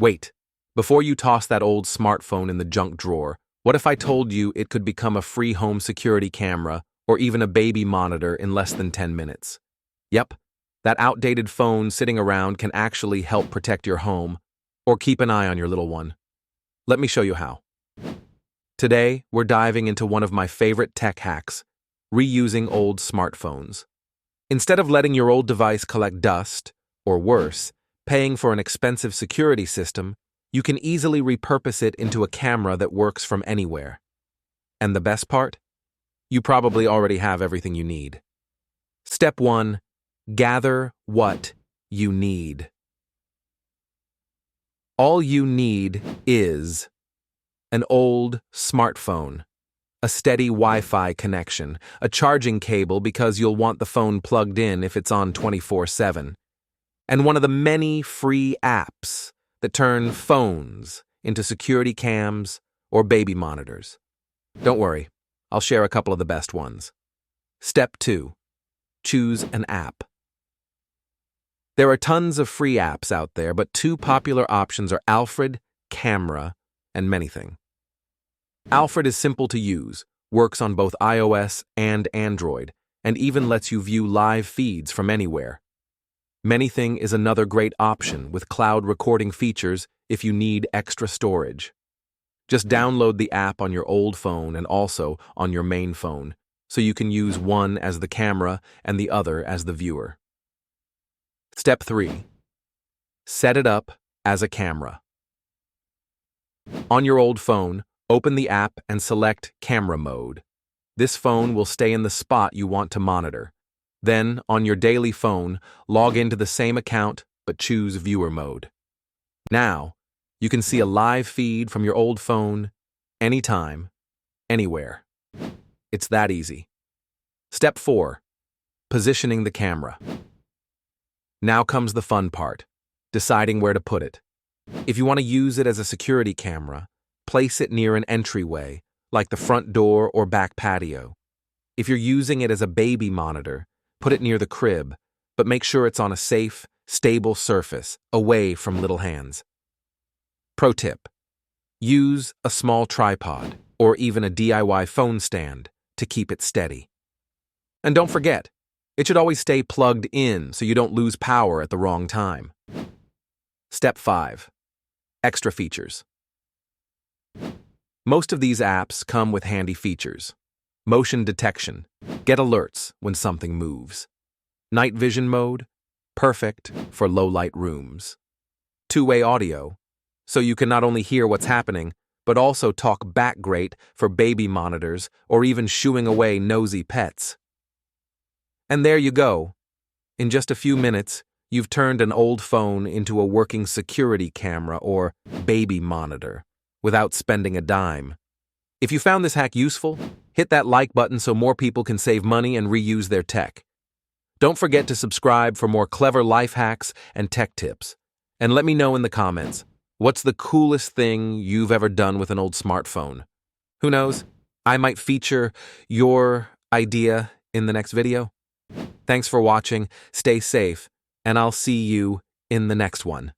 Wait, before you toss that old smartphone in the junk drawer, what if I told you it could become a free home security camera or even a baby monitor in less than 10 minutes? Yep, that outdated phone sitting around can actually help protect your home or keep an eye on your little one. Let me show you how. Today, we're diving into one of my favorite tech hacks, reusing old smartphones. Instead of letting your old device collect dust, or worse, paying for an expensive security system, you can easily repurpose it into a camera that works from anywhere. And the best part? You probably already have everything you need. Step 1. Gather what you need. All you need is an old smartphone, a steady Wi-Fi connection, a charging cable because you'll want the phone plugged in if it's on 24/7, and one of the many free apps that turn phones into security cams or baby monitors. Don't worry, I'll share a couple of the best ones. Step 2. Choose an app. There are tons of free apps out there, but two popular options are Alfred, Camera, and Manything. Alfred is simple to use, works on both iOS and Android, and even lets you view live feeds from anywhere. Manything is another great option with cloud recording features if you need extra storage. Just download the app on your old phone and also on your main phone, so you can use one as the camera and the other as the viewer. Step 3. Set it up as a camera. On your old phone, open the app and select Camera Mode. This phone will stay in the spot you want to monitor. Then, on your daily phone, log into the same account but choose Viewer Mode. Now, you can see a live feed from your old phone, anytime, anywhere. It's that easy. Step 4. Positioning the camera. Now comes the fun part, deciding where to put it. If you want to use it as a security camera, place it near an entryway, like the front door or back patio. If you're using it as a baby monitor, put it near the crib, but make sure it's on a safe, stable surface, away from little hands. Pro tip: use a small tripod or even a DIY phone stand to keep it steady. And don't forget, it should always stay plugged in so you don't lose power at the wrong time. Step 5. Extra features. Most of these apps come with handy features. Motion detection. Get alerts when something moves. Night vision mode. Perfect for low-light rooms. Two-way audio. So you can not only hear what's happening, but also talk back great for baby monitors or even shooing away nosy pets. And there you go. In just a few minutes, you've turned an old phone into a working security camera or baby monitor without spending a dime. If you found this hack useful, hit that like button so more people can save money and reuse their tech. Don't forget to subscribe for more clever life hacks and tech tips. And let me know in the comments, what's the coolest thing you've ever done with an old smartphone? Who knows? I might feature your idea in the next video. Thanks for watching, stay safe, and I'll see you in the next one.